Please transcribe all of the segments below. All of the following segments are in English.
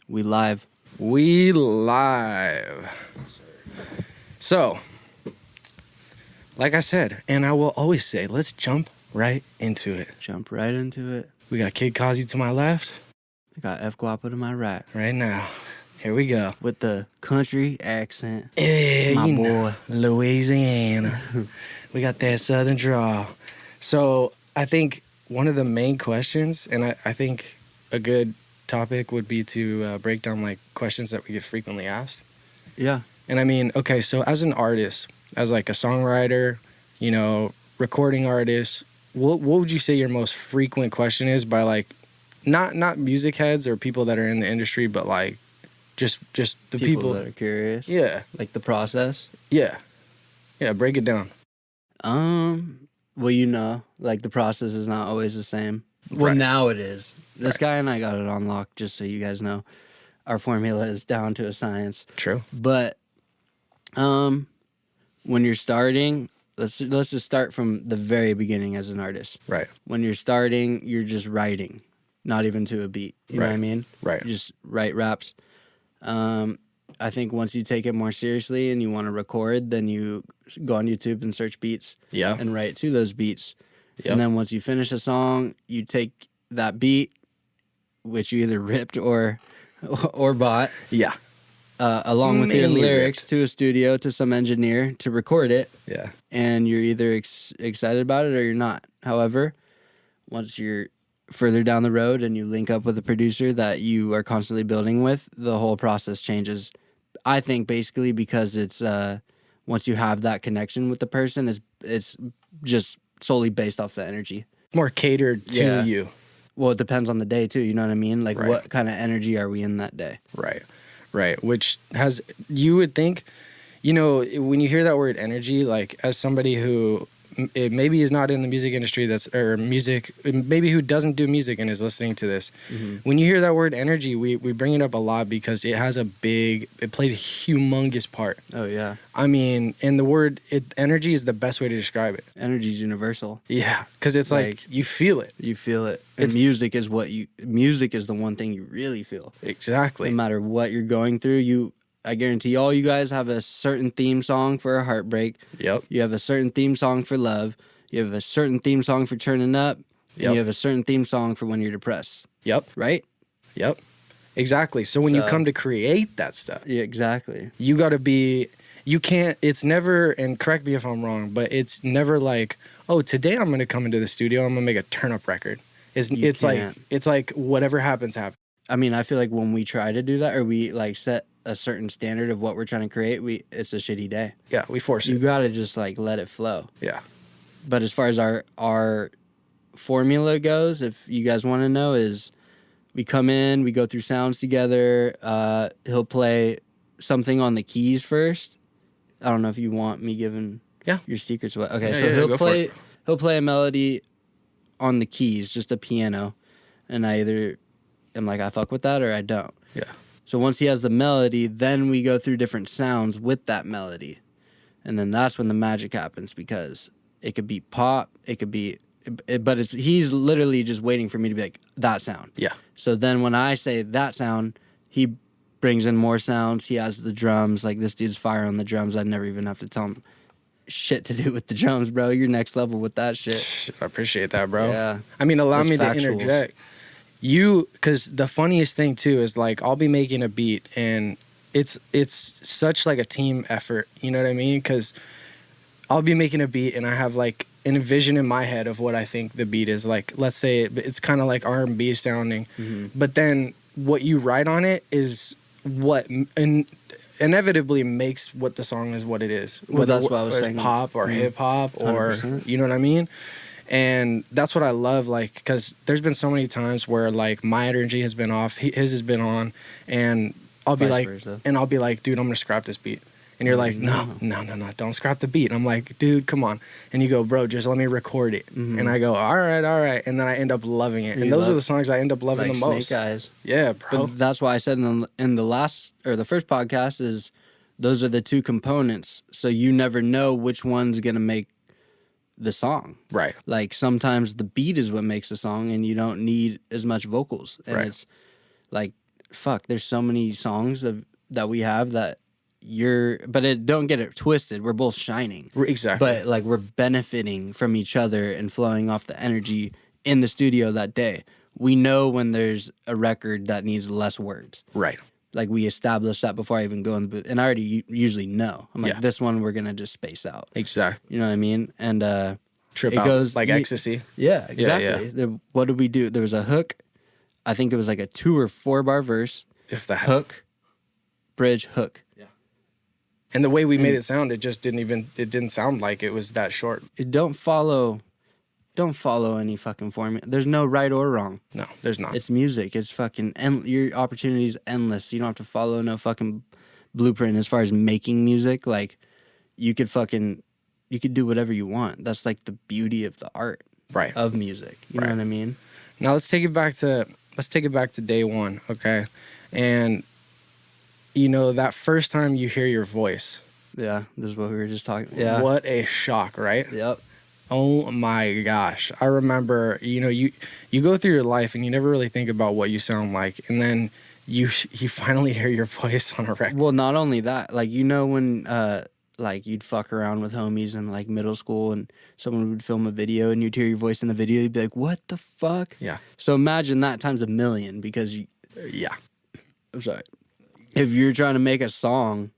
We live. We live. So, like I said, and I will always say, let's jump right into it. Jump right into it. We got Kid Kazi to my left. I got f.guapo to my right. Right now. Here we go. With the country accent. Yeah, my you boy. know, Louisiana. We got that southern drawl. So, I think one of the main questions, and I think a good topic would be to break down like questions that we get frequently asked. Yeah. And I mean, okay, so as an artist, as like a songwriter, you know, recording artist, what would you say your most frequent question is by like not music heads or people that are in the industry, but like just the people that are curious. Yeah. Like the process. Yeah. Yeah, break it down. Well, you know, like the process is not always the same. Well, Right. now it is. This Right. guy and I got it on lock, just so you guys know. Our formula is down to a science. True. But when you're starting, let's just start from the very beginning as an artist. Right. When you're starting, you're just writing, not even to a beat. You know what I mean? Right. You just write raps. I think once you take it more seriously and you want to record, then you go on YouTube and search beats Yeah. and write to those beats. Yep. And then once you finish a song, you take that beat, which you either ripped or bought, Yeah. along with your Mainly lyrics to a studio, to some engineer to record it. Yeah. And you're either excited about it or you're not. However, once you're further down the road and you link up with a producer that you are constantly building with, the whole process changes. I think basically because it's once you have that connection with the person, it's just solely based off the energy. More catered to Yeah. you. Well, it depends on the day too. You know what I mean? Like Right. what kind of energy are we in that day? Right. Right. Which has, you would think, you know, when you hear that word energy, like as somebody who maybe is not in the music industry maybe who doesn't do music and is listening to this, when you hear that word energy, we bring it up a lot because it plays a humongous part. Oh yeah, I mean, and the word energy is the best way to describe it. energy is universal. Yeah, because it's like you feel it. You feel it. And music is the one thing you really feel. Exactly. No matter what you're going through, I guarantee all you guys have a certain theme song for a heartbreak. Yep. You have a certain theme song for love. You have a certain theme song for turning up. And Yep. you have a certain theme song for when you're depressed. Yep. Right? Yep. Exactly. So when you come to create that stuff, Yeah, exactly. you got to it's never, and correct me if I'm wrong, but it's never like, oh, today I'm going to come into the studio, I'm going to make a turn up record. It's like whatever happens. I mean, I feel like when we try to do that or we like set a certain standard of what we're trying to create, it's a shitty day. Yeah, we force You it. got to just like let it flow. Yeah. But as far as our formula goes, if you guys want to know, is we come in, we go through sounds together. He'll play something on the keys first. I don't know if you want me giving your secrets. Okay, so he'll play a melody on the keys, just a piano, and I either am like, I fuck with that or I don't. Yeah. So once he has the melody, then we go through different sounds with that melody. And then that's when the magic happens because it could be pop, it could be, but he's literally just waiting for me to be like, that sound. Yeah. So then when I say that sound, he brings in more sounds. He has the drums. Like this dude's fire on the drums. I'd never even have to tell him shit to do with the drums, bro. You're next level with that shit. I appreciate that, bro. Yeah. I mean, allow Those me factuals. to interject. Because the funniest thing too is like I'll be making a beat and it's such like a team effort. You know what I mean? Because I'll be making a beat and I have like a vision in my head of what I think the beat is. Like, let's say it's kind of like R&B sounding, but then what you write on it is what inevitably makes what the song is what it is. Well, that's what I was saying. Pop or hip hop or 100%. you know what I mean. And that's what I love, like, because there's been so many times where, like, my energy has been off, his has been on, and I'll be like, dude, I'm going to scrap this beat. And you're like, no, don't scrap the beat. And I'm like, dude, come on. And you go, bro, just let me record it. And I go, all right. And then I end up loving it. And those are the songs I end up loving the most. Snake Eyes. Yeah, bro. But that's why I said in the last or the first podcast is those are the two components. So you never know which one's going to make the song. Right. Like sometimes the beat is what makes the song and you don't need as much vocals. And it's like fuck, there's so many songs that we have that don't get it twisted. We're both shining. Exactly. But like we're benefiting from each other and flowing off the energy in the studio that day. We know when there's a record that needs less words. Right. Like we establish that before I even go in the booth. And I already usually know. I'm like, this one we're going to just space out. Exactly. You know what I mean? And Trip it out, goes like ecstasy. Yeah, exactly. What did we do? There was a hook. I think it was like a 2 or 4 bar verse. If that. Hook, bridge, hook. Yeah. And the way we made it sound, it just didn't sound like it was that short. It don't follow any fucking formula. There's no right or wrong. No, there's not. It's music. It's fucking your opportunity's endless. You don't have to follow no fucking blueprint as far as making music. Like you could do whatever you want. That's like the beauty of the art of music. You know what I mean? Now let's take it back to day one, okay? And you know, that first time you hear your voice. Yeah, this is what we were just talking. Yeah. What a shock, right? Yep. Oh my gosh. I remember, you know, you go through your life and you never really think about what you sound like, and then you finally hear your voice on a record. Well, not only that, like, you know, when like you'd fuck around with homies in like middle school and someone would film a video and you'd hear your voice in the video, you'd be like, what the fuck? Yeah. So imagine that times a million, because I'm sorry. If you're trying to make a song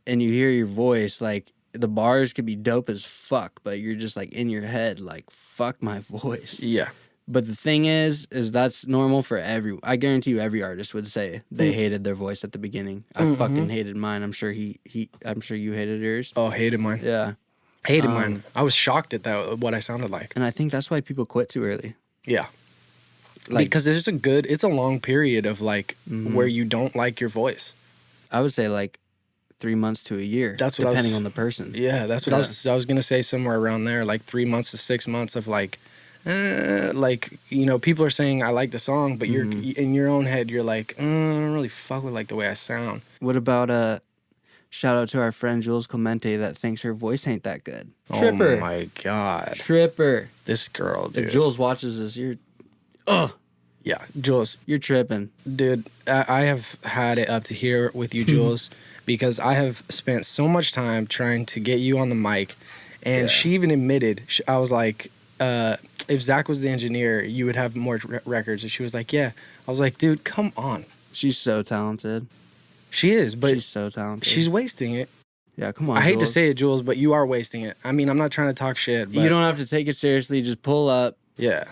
and you hear your voice, like the bars could be dope as fuck, but you're just like in your head, like, fuck my voice. Yeah. But the thing is that's normal for I guarantee you every artist would say they hated their voice at the beginning. I fucking hated mine. I'm sure I'm sure you hated yours. Oh, hated mine. Yeah. Hated mine. I was shocked at what I sounded like. And I think that's why people quit too early. Yeah. Like, because it's a long period of like where you don't like your voice. I would say like 3 months to a year. That's what depending on the person. Yeah, that's what I was gonna say, somewhere around there, like 3 months to 6 months of like, like, you know, people are saying I like the song, but you're in your own head, you're like, I don't really fuck with like the way I sound. What about shout out to our friend Jules Clemente that thinks her voice ain't that good. Tripper. Oh my god. Tripper. This girl, dude. If Jules watches this, Yeah, Jules, you're tripping. dude. I have had it up to here with you, Jules, because I have spent so much time trying to get you on the mic, and she even admitted, I was like, if Zach was the engineer, you would have more records. And she was like, yeah. I was like, dude, come on. She's so talented. She is, but she's so talented. She's wasting it. Yeah, come on, I hate to Jules. say it, Jules, but you are wasting it. I mean, I'm not trying to talk shit, but You don't have to take it seriously. Just pull up, yeah,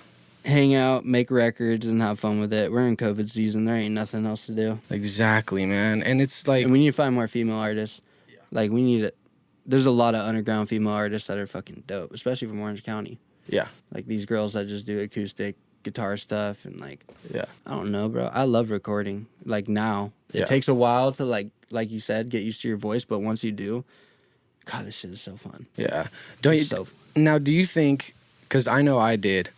hang out, make records, and have fun with it. We're in COVID season. There ain't nothing else to do. exactly, man. And it's like, And we need to find more female artists. Yeah. Like, we need it. There's a lot of underground female artists that are fucking dope, especially from Orange County. yeah, Like, these girls that just do acoustic guitar stuff and, like, yeah, I don't know, bro. I love recording. Like, now. Yeah. It takes a while to, like you said, get used to your voice, but once you do, God, this shit is so fun. yeah. Don't you? So, Now, do you think? Because I know I did.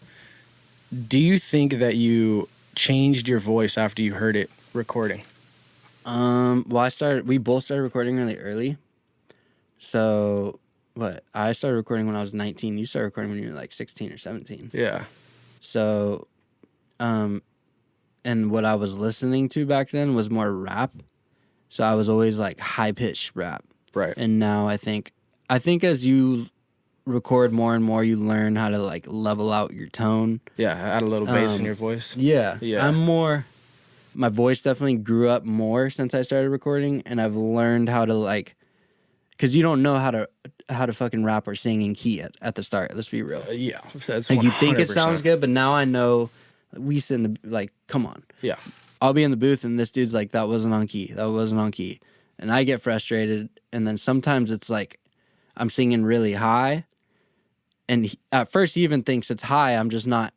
Do you think that you changed your voice after you heard it recording? well, we both started recording really early. So, I started recording when I was 19. You started recording when you were like 16 or 17. Yeah, So, and what I was listening to back then was more rap. So I was always like high-pitched rap. right. And now I think as you record more and more, you learn how to like level out your tone. Yeah, add a little bass in your voice. Yeah. Yeah. My voice definitely grew up more since I started recording, and I've learned how to like, because you don't know how to fucking rap or sing in key at the start. Let's be real. Yeah, that's Like, you think it 100%. sounds good, but now I know we sit in the, like, come on. Yeah, I'll be in the booth and this dude's like, that wasn't on key. That wasn't on key. And I get frustrated. And then sometimes it's like, I'm singing really high. And at first he even thinks it's high. I'm just not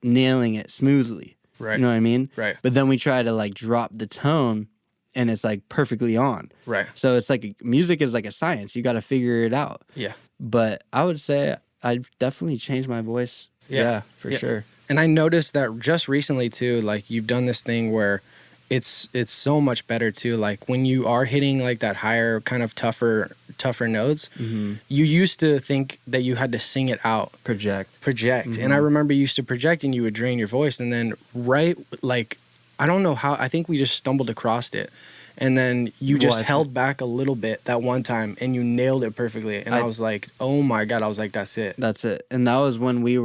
nailing it smoothly. right. You know what I mean? Right. But then we try to like drop the tone and it's like perfectly on. Right. So it's like, music is like a science. You got to figure it out. Yeah. But I would say I've definitely changed my voice. Yeah, for sure. And I noticed that just recently too, like you've done this thing where it's so much better too. Like when you are hitting like that higher kind of tougher notes, you used to think that you had to sing it out. Project. And I remember you used to project and you would drain your voice, and then right like I don't know how. I think we just stumbled across it, and then you just held back a little bit that one time, and you nailed it perfectly. And I was like, oh my God! I was like, that's it. That's it. And that was when we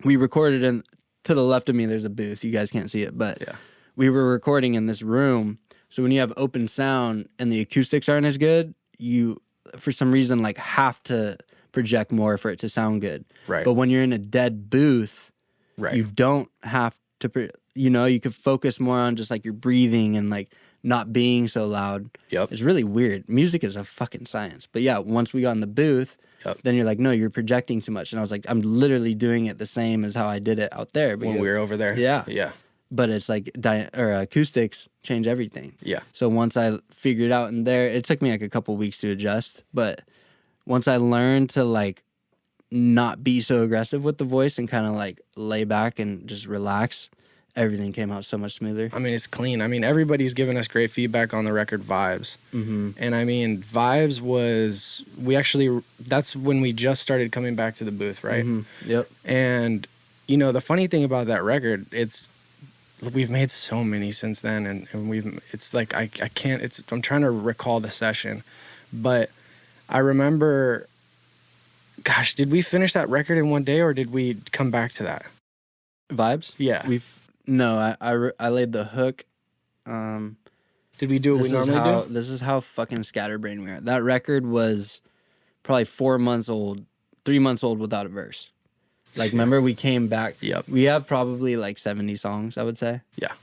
recorded in. To the left of me, there's a booth. You guys can't see it, but we were recording in this room. So when you have open sound and the acoustics aren't as good, you, for some reason, like have to project more for it to sound good. Right. But when you're in a dead booth, you don't have to, you could focus more on just like your breathing and like not being so loud. Yep. It's really weird. Music is a fucking science. But yeah, once we got in the booth, then you're like, no, you're projecting too much. And I was like, I'm literally doing it the same as how I did it out there. But when we were over there. Yeah. Yeah. But it's like acoustics change everything. Yeah. So once I figured out in there, it took me like a couple weeks to adjust. But once I learned to like not be so aggressive with the voice and kind of like lay back and just relax, everything came out so much smoother. I mean, it's clean. I mean, everybody's given us great feedback on the record Vibes. Mm-hmm. And I mean, Vibes was, that's when we just started coming back to the booth, right? Mm-hmm. Yep. And, the funny thing about that record, we've made so many since then. And it's like, I'm trying to recall the session. But I remember, gosh, did we finish that record in one day or did we come back to that? Vibes? Yeah. No, I laid the hook. Did we do what we normally do? This is how fucking scatterbrained we are. That record was probably 4 months old, 3 months old without a verse. Like, remember we came back? Yep. We have probably like 70 songs, I would say. Yeah.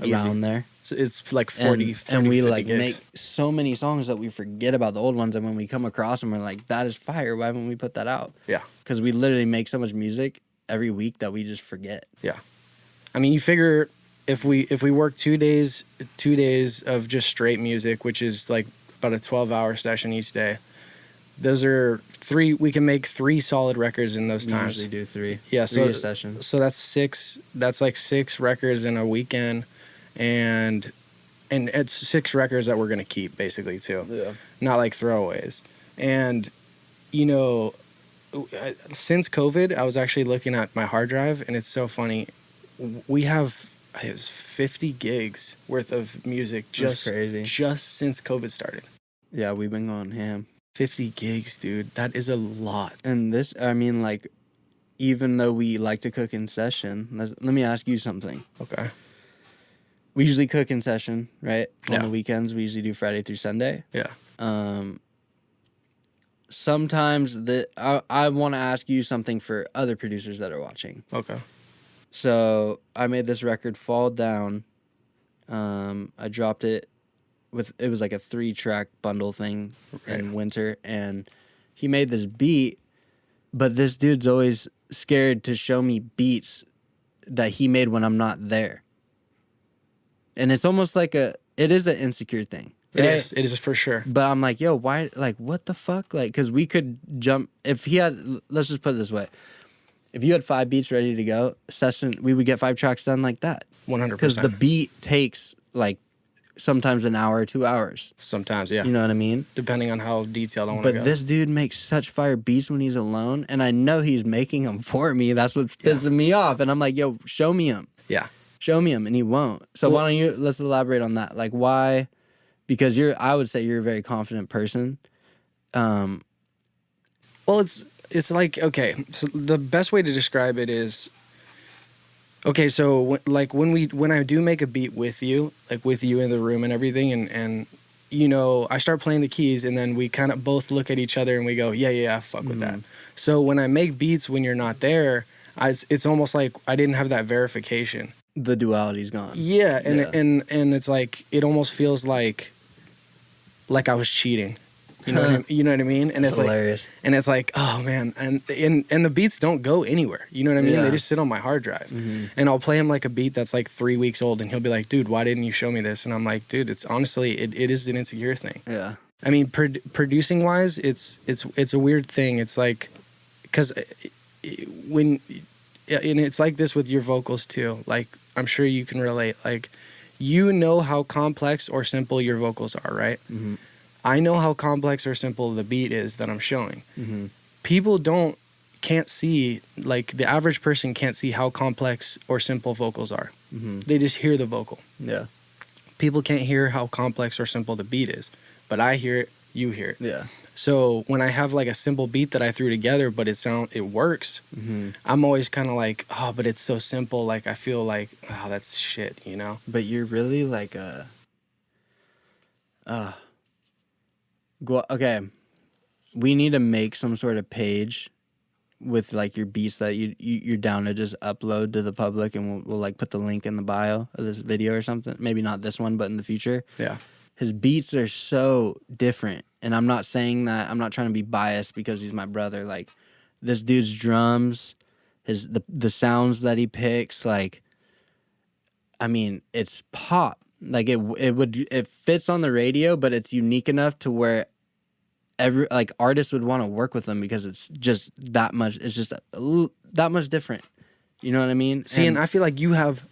Around there. So it's like 40, and we 50 like gigs. make so many songs that we forget about the old ones, and when we come across them, we're like, that is fire. Why haven't we put that out? Yeah. Because we literally make so much music every week that we just forget. Yeah. I mean, you figure if we work 2 days of just straight music, which is like about a 12-hour session each day, those are we can make 3 solid records in those times. We usually do 3. Yeah, 3 a session. So that's 6. That's like 6 records in a weekend, and it's 6 records that we're gonna keep basically too. Yeah. Not like throwaways. And since COVID, I was actually looking at my hard drive, and it's so funny. We have 50 gigs worth of music just since COVID started. Yeah, we've been going ham. 50 gigs, dude. That is a lot. And this, I mean, like, even though we like to cook in session, let me ask you something. Okay. We usually cook in session, right? Yeah. On the weekends, we usually do Friday through Sunday. Yeah. Sometimes I want to ask you something for other producers that are watching. Okay. So I made this record, Fall Down. I dropped it it was like a 3-track bundle thing in winter, and he made this beat, but this dude's always scared to show me beats that he made when I'm not there. And it's almost like it is an insecure thing. Right? It is for sure. But I'm like, yo, why, like, what the fuck? Like, because we could jump, if he had, let's just put it this way. If you had 5 beats ready to go, session, we would get 5 tracks done like that. 100%. Because the beat takes, like, sometimes an hour or 2 hours. Sometimes, yeah. You know what I mean? Depending on how detailed I want to go. But this dude makes such fire beats when he's alone, and I know he's making them for me. That's what's pissing me off. And I'm like, yo, show me him. Yeah. Show me him, and he won't. So why don't you, let's elaborate on that. Like, why? Because I would say you're a very confident person. Well, it's like, okay, so the best way to describe it is, okay, so when I do make a beat with you, like with you in the room and everything, and I start playing the keys, and then we kind of both look at each other and we go, yeah, fuck with that. So when I make beats when you're not there, it's almost like I didn't have that verification. The duality's gone. Yeah, and it's like, it almost feels like I was cheating. You know what I mean? And it's hilarious. And it's like, oh man, and the beats don't go anywhere. You know what I mean? Yeah. They just sit on my hard drive. Mm-hmm. And I'll play him like a beat that's like 3 weeks old, and he'll be like, dude, why didn't you show me this? And I'm like, dude, it's honestly, it is an insecure thing. Yeah. I mean, producing wise, it's a weird thing. It's like, because and it's like this with your vocals too. Like, I'm sure you can relate. Like, you know how complex or simple your vocals are, right? Mm-hmm. I know how complex or simple the beat is that I'm showing. Mm-hmm. People can't see, like, the average person can't see how complex or simple vocals are. They just hear the vocal. Yeah. People can't hear how complex or simple the beat is, but I hear it, you hear it. Yeah. So when I have like a simple beat that I threw together, but it works, I'm always kind of like, oh, but it's so simple. Like I feel like, oh, that's shit, you know? But you're really like okay. We need to make some sort of page with like your beats that you're down to just upload to the public, and we'll like put the link in the bio of this video or something. Maybe not this one, but in the future. Yeah. His beats are so different, and I'm not saying that. I'm not trying to be biased because he's my brother. Like this dude's drums, the sounds that he picks, like I mean, it's pop. Like it fits on the radio, but it's unique enough to where every like artists would want to work with them because it's just that much. It's just that much different. You know what I mean? See, and I feel like you have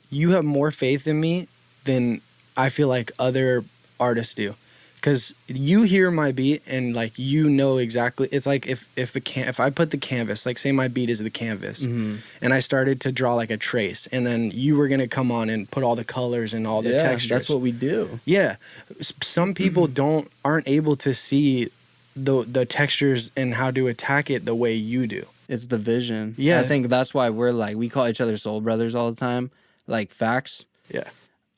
more faith in me than I feel like other artists do, because you hear my beat and like you know exactly. It's like if I put the canvas, like say my beat is the canvas, and I started to draw like a trace, and then you were gonna come on and put all the colors and all the textures. That's what we do. Yeah, some people aren't able to see the textures and how to attack it the way you do. It's the vision. Yeah. I think that's why we're like, we call each other soul brothers all the time. Like facts. Yeah.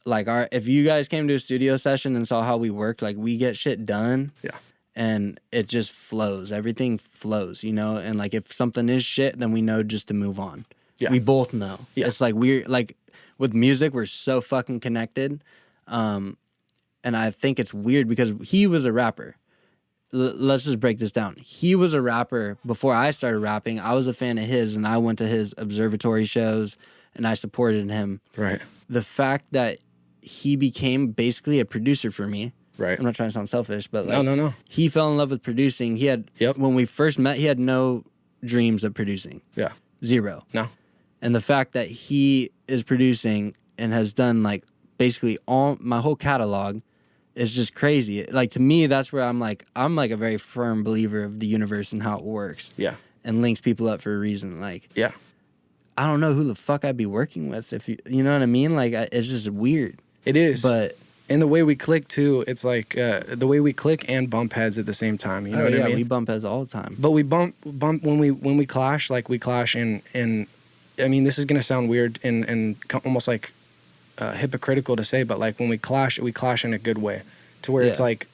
Like if you guys came to a studio session and saw how we worked, like we get shit done. Yeah. And it just flows. Everything flows, you know? And like if something is shit, then we know just to move on. Yeah. We both know. Yeah. It's like we're like with music, we're so fucking connected. And I think it's weird because he was a rapper. Let's just break this down. He was a rapper before I started rapping. I was a fan of his, and I went to his observatory shows, and I supported him. Right. The fact that he became basically a producer for me. Right. I'm not trying to sound selfish, but like, no. He fell in love with producing. He had when we first met, he had no dreams of producing. Yeah. Zero. No. And the fact that he is producing and has done like basically all my whole catalog. It's just crazy. Like to me, that's where I'm like a very firm believer of the universe and how it works. Yeah. And links people up for a reason. Like, yeah. I don't know who the fuck I'd be working with if you know what I mean? Like, it's just weird. It is. But and the way we click too, it's like the way we click and bump heads at the same time. You know what I mean? We bump heads all the time. But we bump when we clash. Like we clash in I mean, this is gonna sound weird and almost like hypocritical to say, but like when we clash in a good way, to where it's like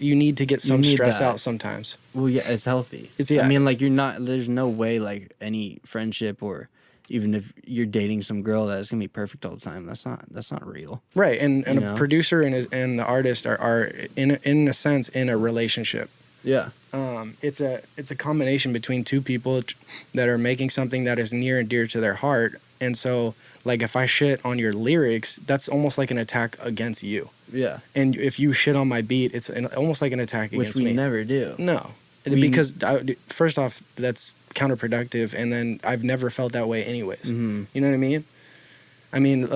you need to get some stress out sometimes. Well, yeah, it's healthy. I mean, like there's no way like any friendship or even if you're dating some girl that's gonna be perfect all the time. That's not real. Right, and a producer and the artist are in a sense in a relationship. Yeah. It's a combination between two people that are making something that is near and dear to their heart. And so, like, if I shit on your lyrics, that's almost like an attack against you. Yeah. And if you shit on my beat, it's almost like an attack against me. Which we never do. No. Because, first off, that's counterproductive, and then I've never felt that way anyways. Mm-hmm. You know what I mean? I mean,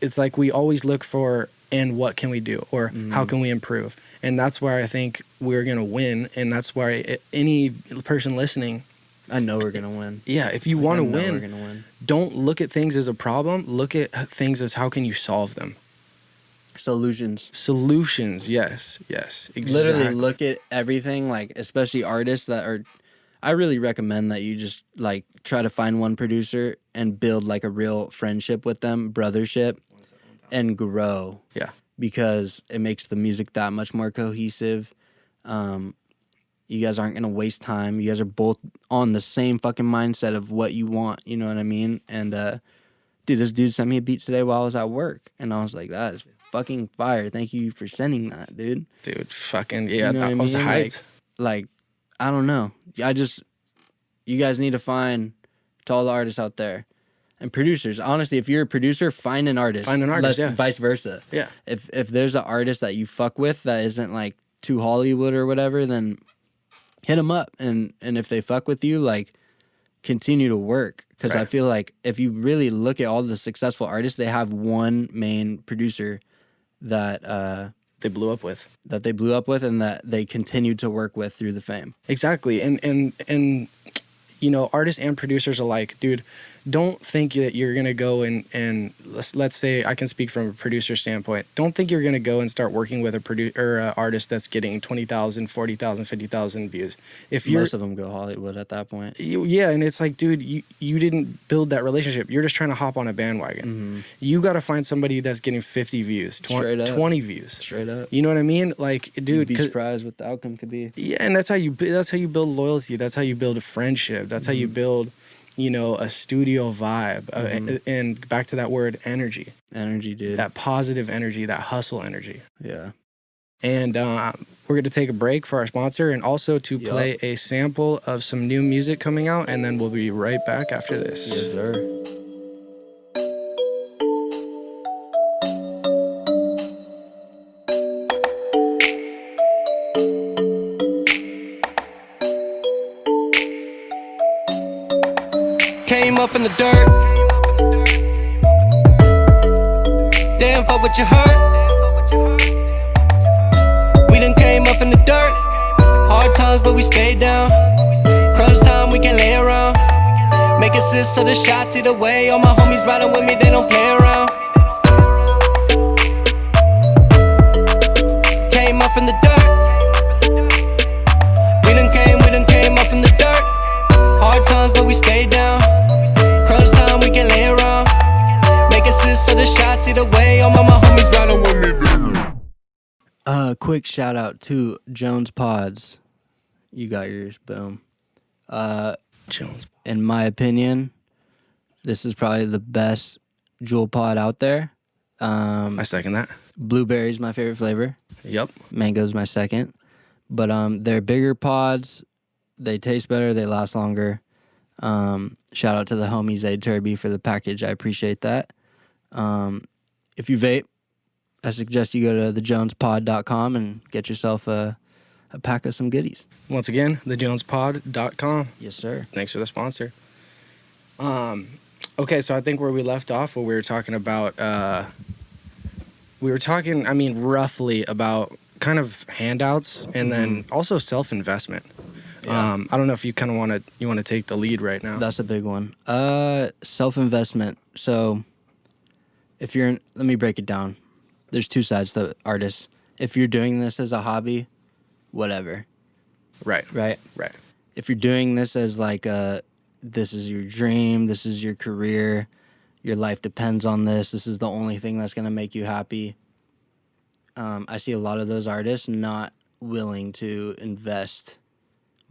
it's like we always look for, and what can we do? Or how can we improve? And that's where I think we're going to win, and that's why any person listening... I know we're gonna win. Yeah, if you want to we're gonna win. Don't look at things as a problem. Look at things as how can you solve them. Solutions, yes, exactly. Literally look at everything, like especially artists that are. I really recommend that you just like try to find one producer and build like a real friendship with them, brothership, and grow. Yeah, because it makes the music that much more cohesive. You guys aren't going to waste time. You guys are both on the same fucking mindset of what you want. You know what I mean? And, dude, this dude sent me a beat today while I was at work. And I was like, that is fucking fire. Thank you for sending that, dude. Dude, fucking, yeah, you know that was hyped. Like, I don't know. You guys need to find, to all the artists out there, and producers. Honestly, if you're a producer, find an artist. Yeah. Vice versa. Yeah. If there's an artist that you fuck with that isn't, like, too Hollywood or whatever, then... hit them up, and if they fuck with you, like, continue to work. Because I feel like if you really look at all the successful artists, they have one main producer that they blew up with. And that they continued to work with through the fame. Exactly. And you know, artists and producers alike, dude, don't think that you're gonna go and let's say I can speak from a producer standpoint. Don't think you're gonna go and start working with a producer or an artist that's getting 20,000, 40,000, 50,000 views. If you're Most of them go Hollywood at that point. yeah, and it's like, dude, you didn't build that relationship. You're just trying to hop on a bandwagon. Mm-hmm. You got to find somebody that's getting 50 views, Straight up. 20 views. Straight up. You know what I mean? Like, dude, You'd be surprised what the outcome could be. yeah, and that's how you build loyalty. That's how you build a friendship. That's how you build, you know, a studio vibe. And back to that word, energy. Energy, dude. That positive energy, that hustle energy. Yeah. And we're going to take a break for our sponsor and also to play a sample of some new music coming out, and then we'll be right back after this. Yes, sir. Came up in the dirt. Damn, fuck what you heard. We done came up in the dirt. Hard times, but we stayed down. Crunch time, we can lay around. Make assists so the shots either way. All my homies riding with me, they don't play around. Came up in the dirt. We done came up in the dirt. Hard times, but we stayed down. Crunch time, we can lay around. Make assists so the shots either way. All my homies riding with me. Quick shout out to Jones Pods. You got yours, boom. Jones. In my opinion, this is probably the best jewel pod out there. I second that. Blueberry's my favorite flavor. Yep. Mango's my second. But they're bigger pods. They taste better. They last longer. Shout out to the homies A Turby for the package. I appreciate that. If you vape, I suggest you go to thejonespod.com and get yourself a pack of some goodies. Once again, thejonespod.com. Yes, sir. Thanks for the sponsor. Okay, so I think where we left off, what we were talking about, roughly about kind of handouts and then also self-investment. Yeah. I don't know if you kind of want to take the lead right now. That's a big one. Self-investment. So if let me break it down. There's two sides to artists. If you're doing this as a hobby, whatever. Right. If you're doing this as like this is your dream, this is your career, your life depends on this is the only thing that's going to make you happy. I see a lot of those artists not willing to invest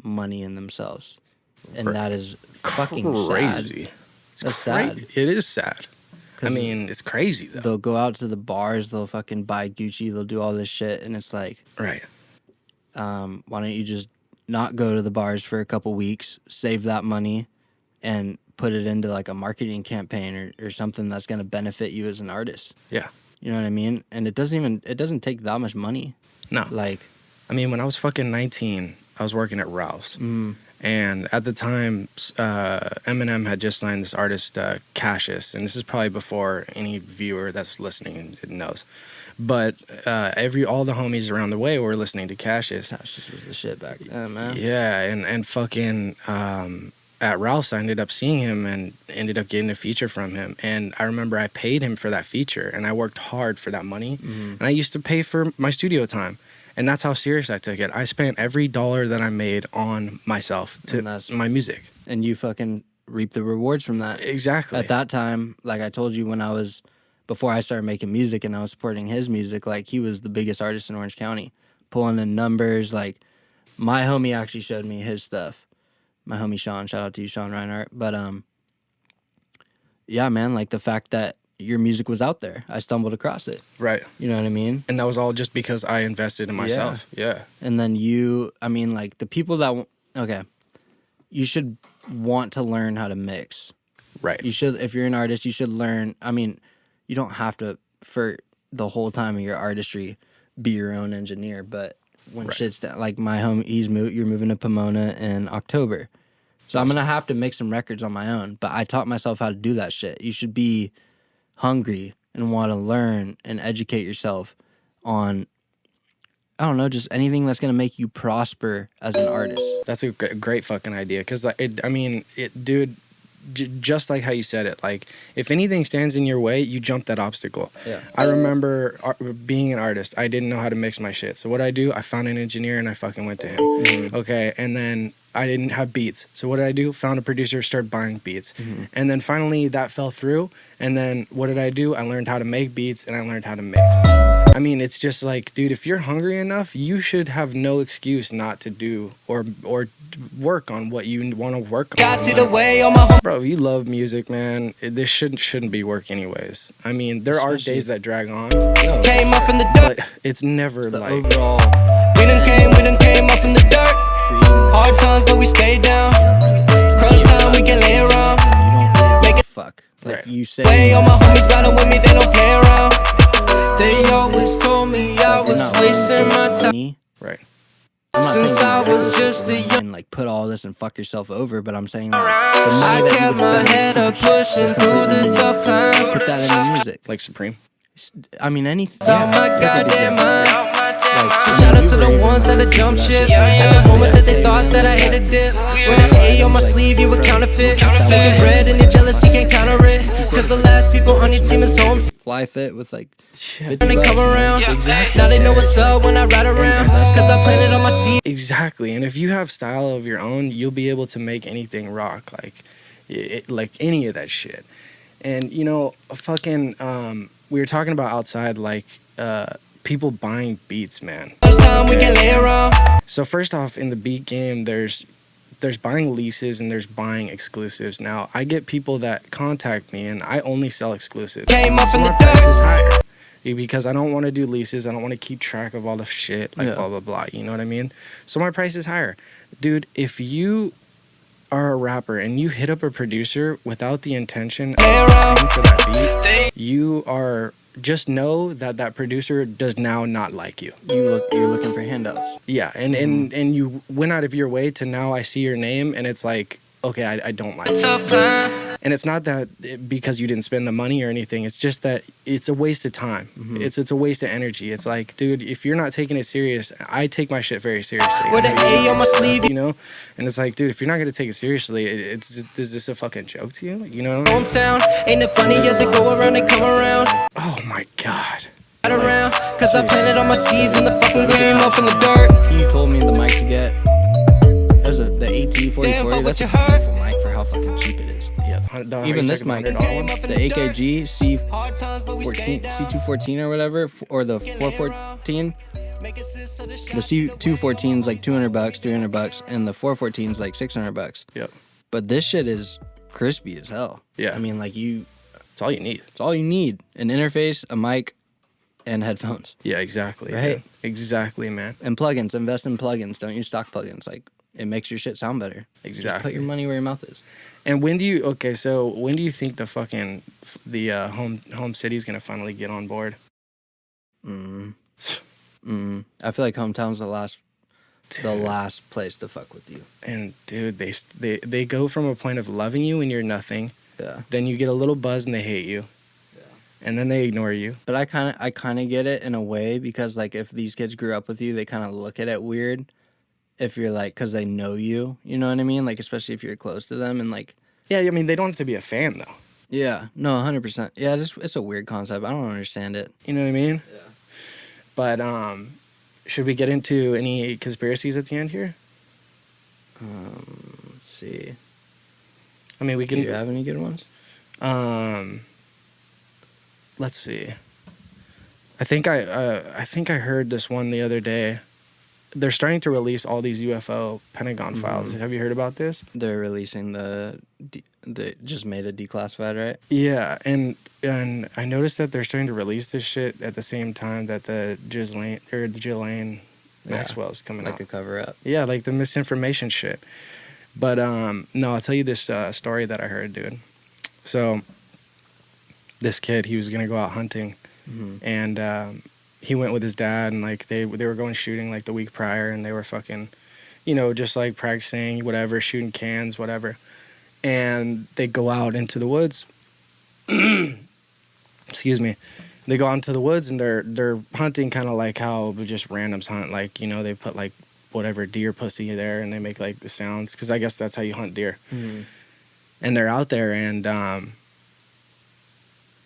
money in themselves. And that is fucking crazy. Sad. That's sad. It is sad. I mean, it's crazy though. They'll go out to the bars, they'll fucking buy Gucci, they'll do all this shit, and it's like, right. Why don't you just not go to the bars for a couple weeks, save that money, and put it into like a marketing campaign or something that's going to benefit you as an artist. Yeah. You know what I mean? And it doesn't take that much money. No. Like, I mean, when I was fucking 19, I was working at Ralph's. And at the time, Eminem had just signed this artist, Cassius. And this is probably before any viewer that's listening knows. But all the homies around the way were listening to Cassius. Cassius was the shit back then, man. Yeah, and fucking at Ralph's, I ended up seeing him and ended up getting a feature from him. And I remember I paid him for that feature, and I worked hard for that money. And I used to pay for my studio time. And that's how serious I took it. I spent every dollar that I made on myself to my music. And you fucking reap the rewards from that. Exactly. At that time, like I told you, before I started making music and I was supporting his music, like he was the biggest artist in Orange County, pulling in numbers. Like my homie actually showed me his stuff. My homie Sean, shout out to you, Sean Reinhardt. But yeah, man, like the fact that your music was out there, I stumbled across it. Right. You know what I mean? And that was all just because I invested in myself. Yeah. And then like the people that, you should want to learn how to mix. Right. You should, if you're an artist, you should learn. I mean, you don't have to, for the whole time of your artistry, be your own engineer. But when shit's down, like my homie, you're moving to Pomona in October. So I'm going to have to make some records on my own. But I taught myself how to do that shit. You should be hungry and want to learn and educate yourself on, I don't know, just anything that's going to make you prosper as an artist. That's a great fucking idea. Because, dude, just like how you said it. Like, if anything stands in your way, you jump that obstacle. Yeah. I remember being an artist. I didn't know how to mix my shit. So what I do, I found an engineer and I fucking went to him. Okay, and then I didn't have beats. So what did I do? Found a producer, started buying beats. And then finally that fell through. And then what did I do? I learned how to make beats and I learned how to mix. I mean, it's just like, dude, if you're hungry enough, you should have no excuse not to do or work on what you want to work on. Got it away on my Bro, if you love music, man, this shouldn't be work anyways. I mean, there are days that drag on, came up in the dirt. but it's never The like overall We done came up in the dirt. Hard times, but we stay down. Crunch time, we can lay around. make it fuck. Like Right. you say, Way all my homies riding with me, they don't play around. They always told me I was wasting my time. me. right. I'm not Since saying I you was just a young, and like put all this and fuck yourself over, but I'm saying like the I money that you kept would my spend, head up, pushing through the tough times. put that into music. Like Supreme. I mean anything. It's on my goddamn mind. Like, So shout out to the ones that have jumped ship. At the moment that they thought that I hit a dip. With an A on my sleeve, you a counterfeit. Making bread and your jealousy can't counter it. Cause the last people on your team is home. fly fit with like When they come around, now they know what's up when I ride around. Cause I planted on my seed. Exactly. And if you have style of your own, you'll be able to make anything rock, like any of that shit. And you know, fucking we were talking about outside, like people buying beats, man. First time we can lay around. So first off, in the beat game, there's buying leases and there's buying exclusives. Now I get people that contact me and I only sell exclusives. Came up So in the my price dirt. is higher because I don't want to do leases. I don't want to keep track of all the shit, like Yeah. blah blah blah. You know what I mean? So my price is higher, dude. If you are a rapper and you hit up a producer without the intention of paying for that beat, you are just know that that producer does now not like you. you're looking for handouts. Yeah, and you went out of your way to now I see your name and it's like, okay, I don't like you. Tough time. And it's not that because you didn't spend the money or anything. It's just that it's a waste of time. It's a waste of energy. It's like, dude, if you're not taking it serious, I take my shit very seriously. With an A on my sleeve. You know, and it's like, dude, if you're not gonna take it seriously, it's just, is this a fucking joke to you? You know? Hometown. Ain't it funny as it go around, they come around. Oh my god. Right around. Cause I planted all my seeds in the fucking game up in the dirt. You told me the mic to get. There's the AT4040. Damn, fuck what That's a you heard. beautiful mic for how fucking cheap it is. Yeah. Even this mic, the AKG Hard times, but we stay C14, down. C214 or whatever, or the 414. Make it sit so the The shot. C214 is like $200, $300, and the 414 is like $600. Yep. But this shit is crispy as hell. Yeah. I mean, like It's all you need. it's all you need: an interface, a mic, and headphones, Yeah, exactly. Right. dude. Exactly, man. and plugins. Invest in plugins. Don't use stock plugins. Like it makes your shit sound better. Just Exactly. put your money where your mouth is. And when do you think the fucking home city's gonna finally get on board? I feel like hometown's the last place to fuck with you. And dude, they go from a point of loving you when you're nothing, Yeah. then you get a little buzz and they hate you, and then they ignore you. But I kind of get it in a way because like if these kids grew up with you, they kind of look at it weird. If you're like, because they know you, you know what I mean? Like especially if you're close to them and like. Yeah, I mean they don't have to be a fan though. Yeah. No, 100%. Yeah, it's a weird concept. I don't understand it. You know what I mean? Yeah. But should we get into any conspiracies at the end here? Let's see. I mean, we Do can. you have any good ones? Let's see. I think I heard this one the other day. They're starting to release all these UFO Pentagon files. Have you heard about this? They're releasing the just made it declassified, right? Yeah, and I noticed that they're starting to release this shit at the same time that the Ghislaine Maxwell is coming Like out. a cover up. Yeah, like the misinformation shit. But no, I'll tell you this story that I heard, dude. So this kid, he was gonna go out hunting, and he went with his dad, and like they were going shooting like the week prior, and they were fucking, you know, just like practicing whatever, shooting cans, whatever. And they go out into the woods. Excuse me. They go out into the woods and they're hunting kind of like how just randoms hunt. Like, you know, they put like whatever deer pussy there and they make like the sounds because I guess that's how you hunt deer. and they're out there, and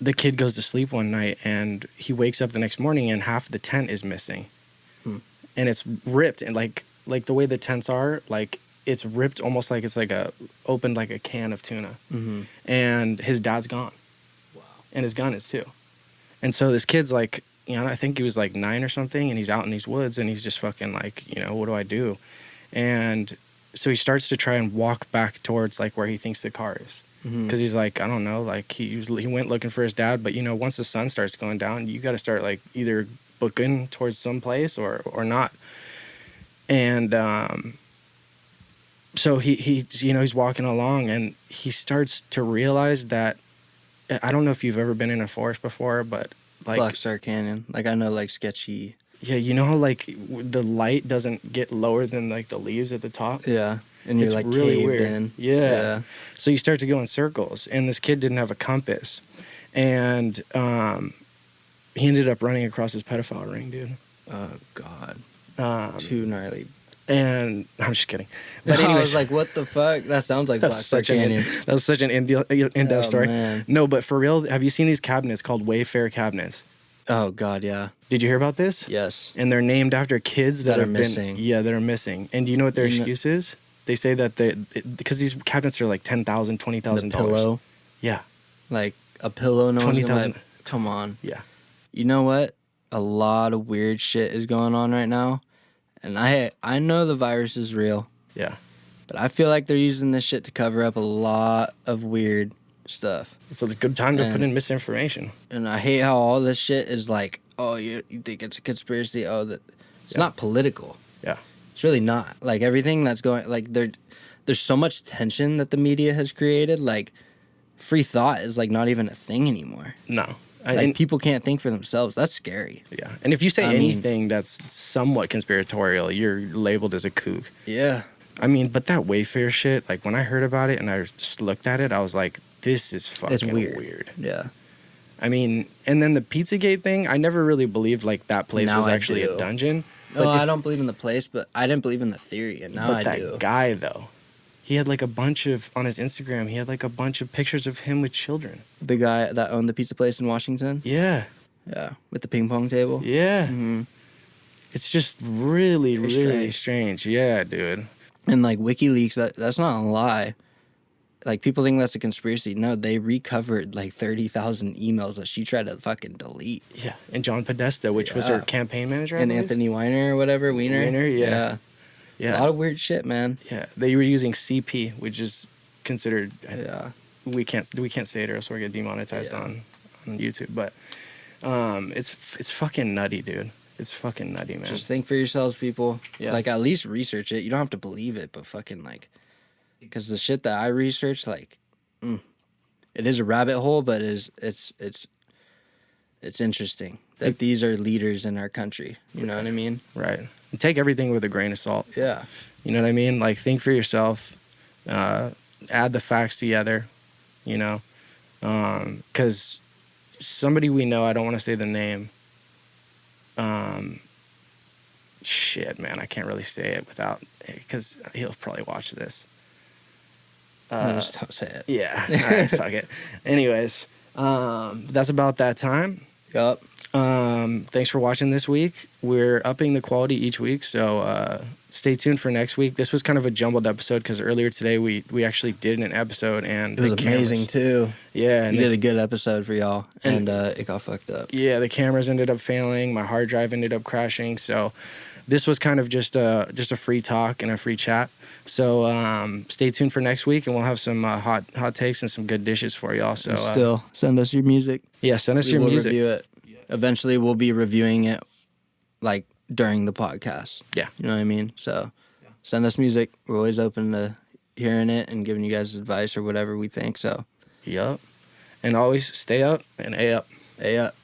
the kid goes to sleep one night, and he wakes up the next morning, and half the tent is missing, and it's ripped, and like the way the tents are, like it's ripped almost like it's like opened like a can of tuna, and his dad's gone, and his gun is too, and so this kid's like, you know, I think he was like 9 or something, and he's out in these woods, and he's just fucking like, you know, what do I do? And so he starts to try and walk back towards like where he thinks the car is, because he's like, I don't know, like he went looking for his dad, but you know, once the sun starts going down, you got to start like either booking towards some place or not. And so he you know, he's walking along, and he starts to realize that, I don't know if you've ever been in a forest before, but like Black Star Canyon, like I know, like sketchy. Yeah, you know how like the light doesn't get lower than like the leaves at the top? Yeah, and you're It's like really caved weird. in. Yeah. So you start to go in circles, and this kid didn't have a compass, and he ended up running across his pedophile ring, dude. Oh God, too gnarly. And I'm just kidding. But But I anyways, was like, what the fuck? That sounds like Black Star Canyon. that was such an in-depth Oh, story. man. No, but for real, have you seen these cabinets called Wayfair cabinets? Oh God, yeah. Did you hear about this? Yes. And they're named after kids that That are have missing. been, yeah, that are missing. And do you know what their You know- excuse is? They say that because these cabinets are like $10,000, The $20,000. pillow, Yeah, like a pillow. No one's gonna 20,000. like, come on. yeah, You know what? A lot of weird shit is going on right now, and I know the virus is real, yeah. but I feel like they're using this shit to cover up a lot of weird stuff. It's a good time to put And- in misinformation. And I hate how all this shit is like, oh, you think it's a conspiracy? Oh, that it's not political. Yeah, It's really not. Like everything that's going, like there's so much tension that the media has created. Like free thought is like not even a thing anymore. no. Like people can't think for themselves. That's scary. Yeah, and if you say I mean- anything that's somewhat conspiratorial, you're labeled as a kook. Yeah. I mean, but that Wayfair shit, like when I heard about it and I just looked at it, I was like, this is fucking It's weird. weird. Yeah. I mean, and then the Pizzagate thing, I never really believed like that place Now was I actually do. a dungeon. No, But I if- don't believe in the place, but I didn't believe in the theory, and now But I that do. guy though, he had like a bunch of on his Instagram. He had like a bunch of pictures of him with children. The guy that owned the pizza place in Washington. Yeah, Yeah, with the ping pong table. yeah. hmm It's just really, Very really strange. Yeah, dude. And like WikiLeaks, that's not a lie. Like people think that's a conspiracy. No, they recovered like 30,000 emails that she tried to fucking delete. Yeah, and John Podesta, which was her Yeah. campaign manager, I And believe? Anthony Weiner or whatever, Weiner, yeah. yeah. Yeah, A lot of weird shit, man. yeah. They were using CP, which is considered. Yeah. We can't say it or else we're gonna get demonetized Yeah. on YouTube. But it's fucking nutty, dude. It's fucking nutty, man. Just think for yourselves, people. Yeah. Like at least research it. You don't have to believe it, but fucking like, because the shit that I researched, like, it is a rabbit hole, but it's interesting that these are leaders in our country. You know what I mean? Right. And take everything with a grain of salt. Yeah. You know what I mean? Like, think for yourself. Add the facts together. You know, because somebody we know, I don't want to say the name. Shit, man, I can't really say it without, because he'll probably watch this. No, just don't say it. Yeah. All right, fuck it. Anyways, that's about that time. Yup. Thanks for watching this week. We're upping the quality each week, so stay tuned for next week. This was kind of a jumbled episode because earlier today we actually did an episode and It was the amazing cameras- too. Yeah, and We did a good episode for y'all, and it got fucked up. yeah, the cameras ended up failing. My hard drive ended up crashing. So this was kind of just a free talk and a free chat. So stay tuned for next week, and we'll have some hot takes and some good dishes for y'all. So Still, send us your music. yeah, send us We your will music. review it. Eventually, we'll be reviewing it, like during the podcast. Yeah. You know what I mean? So, send us music. We're always open to hearing it and giving you guys advice or whatever we think. So, Yup. And always stay up and A up. hey up.